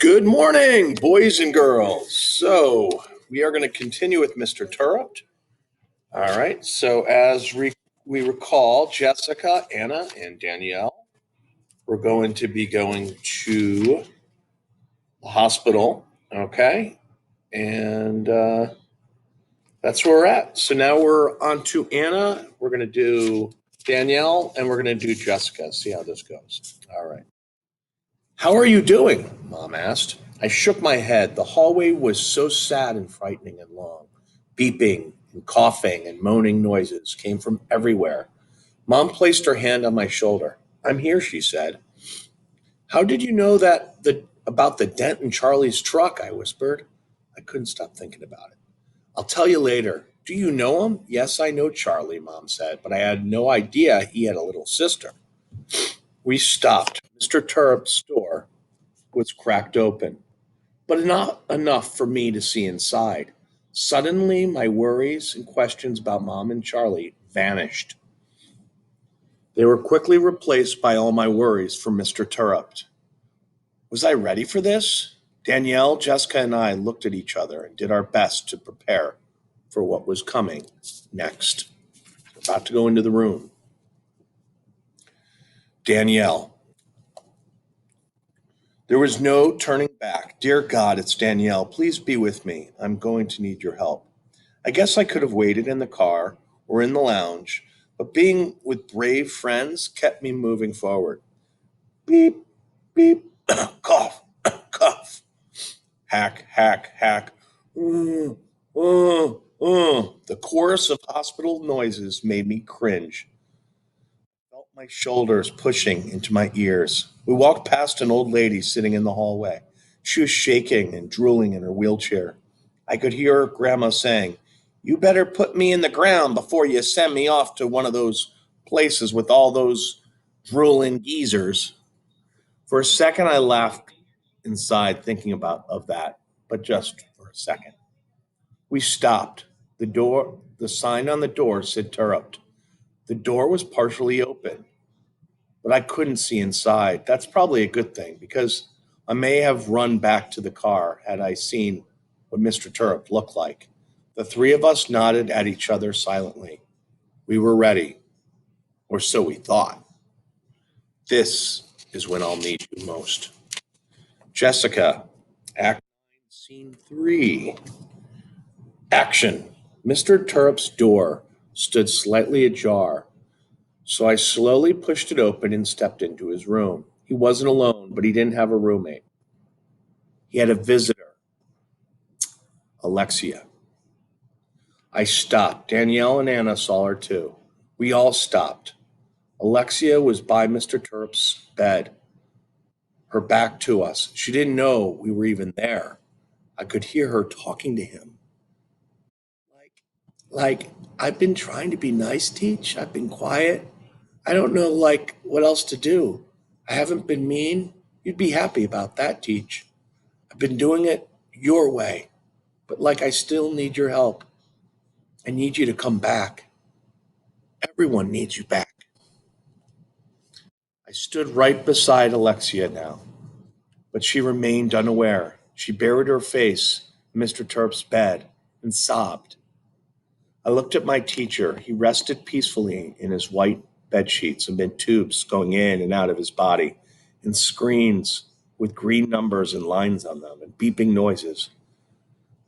Good morning, boys and girls. So, we are going to continue with Mr. Turrup. All right. So, we recall, Jessica, Anna, and Danielle, we're going to be going to the hospital. Okay. And that's where we're at. So, now we're on to Anna. We're going to do Danielle, and we're going to do Jessica. See how this goes. All right. How are you doing? Mom asked. I shook my head. The hallway was so sad and frightening and long. Beeping and coughing and moaning noises came from everywhere. Mom placed her hand on my shoulder. I'm here, she said. How did you know about the dent in Charlie's truck? I whispered. I couldn't stop thinking about it. I'll tell you later. Do you know him? Yes, I know Charlie, Mom said, but I had no idea he had a little sister. We stopped. Mr. Turrup's store was cracked open, but not enough for me to see inside. Suddenly, my worries and questions about Mom and Charlie vanished. They were quickly replaced by all my worries for Mr. Turrup. Was I ready for this? Danielle, Jessica, and I looked at each other and did our best to prepare for what was coming next. About to go into the room. Danielle. There was no turning back. Dear God, it's Danielle. Please be with me. I'm going to need your help. I guess I could have waited in the car or in the lounge, but being with brave friends kept me moving forward. Beep, beep, cough, cough. Hack, hack, hack. The chorus of hospital noises made me cringe. I felt my shoulders pushing into my ears. We walked past an old lady sitting in the hallway. She was shaking and drooling in her wheelchair. I could hear her grandma saying, You better put me in the ground before you send me off to one of those places with all those drooling geezers. For a second, I laughed inside thinking about of that, but just for a second. We stopped. The sign on the door said Turrupt. The door was partially open, but I couldn't see inside. That's probably a good thing because I may have run back to the car had I seen what Mr. Turrup looked like. The three of us nodded at each other silently. We were ready, or so we thought. This is when I'll need you most. Jessica, Act Scene 3. Action. Mr. Turrup's door stood slightly ajar, so I slowly pushed it open and stepped into his room. He wasn't alone, but he didn't have a roommate. He had a visitor, Alexia. I stopped. Danielle and Anna saw her too. We all stopped. Alexia was by Mr. Turp's bed, her back to us. She didn't know we were even there. I could hear her talking to him. Like, like, I've been trying to be nice, Teach. I've been quiet. I don't know, what else to do. I haven't been mean. You'd be happy about that, Teach. I've been doing it your way, but I still need your help. I need you to come back. Everyone needs you back. I stood right beside Alexia now, but she remained unaware. She buried her face in Mr. Turp's bed and sobbed. I looked at my teacher. He rested peacefully in his white bed sheets amid tubes going in and out of his body, and screens with green numbers and lines on them, and beeping noises.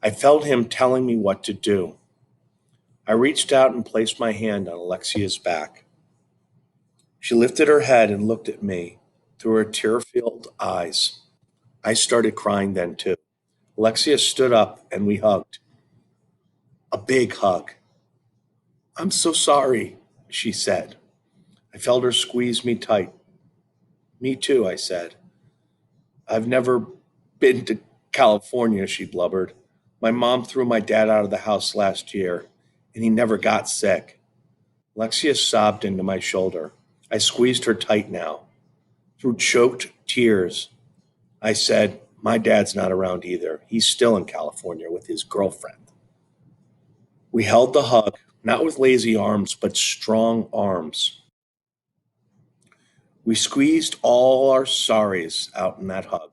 I felt him telling me what to do. I reached out and placed my hand on Alexia's back. She lifted her head and looked at me through her tear-filled eyes. I started crying then too. Alexia stood up and we hugged. A big hug. I'm so sorry, she said. I felt her squeeze me tight. Me too, I said. I've never been to California, she blubbered. My mom threw my dad out of the house last year, and he never got sick. Alexia sobbed into my shoulder. I squeezed her tight now. Through choked tears, I said, My dad's not around either. He's still in California with his girlfriend. We held the hug, not with lazy arms, but strong arms. We squeezed all our sorries out in that hug.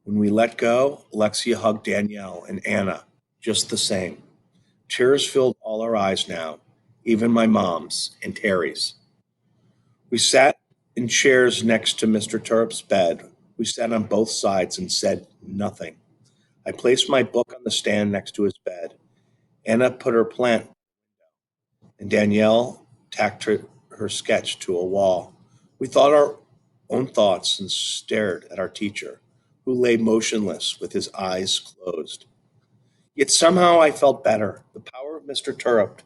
When we let go, Alexia hugged Danielle and Anna just the same. Tears filled all our eyes now, even my mom's and Terry's. We sat in chairs next to Mr. Turp's bed. We sat on both sides and said nothing. I placed my book on the stand next to his bed. Anna put her plant, and Danielle tacked her sketch to a wall. We thought our own thoughts and stared at our teacher, who lay motionless with his eyes closed. Yet somehow I felt better. The power of Mr. Turrup,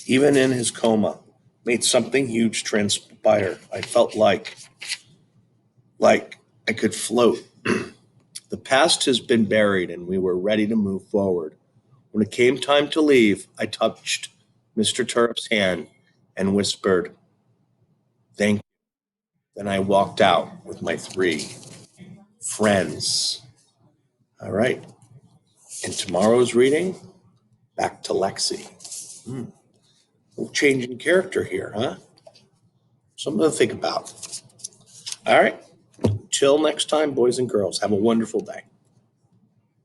even in his coma, made something huge transpire. I felt like I could float. The past has been buried and we were ready to move forward. When it came time to leave, I touched Mr. Turrup's hand and whispered, "Thank you." Then I walked out with my 3 friends. All right. In tomorrow's reading, back to Lexi. Changing character here, huh? Something to think about. All right. Till next time, boys and girls, have a wonderful day.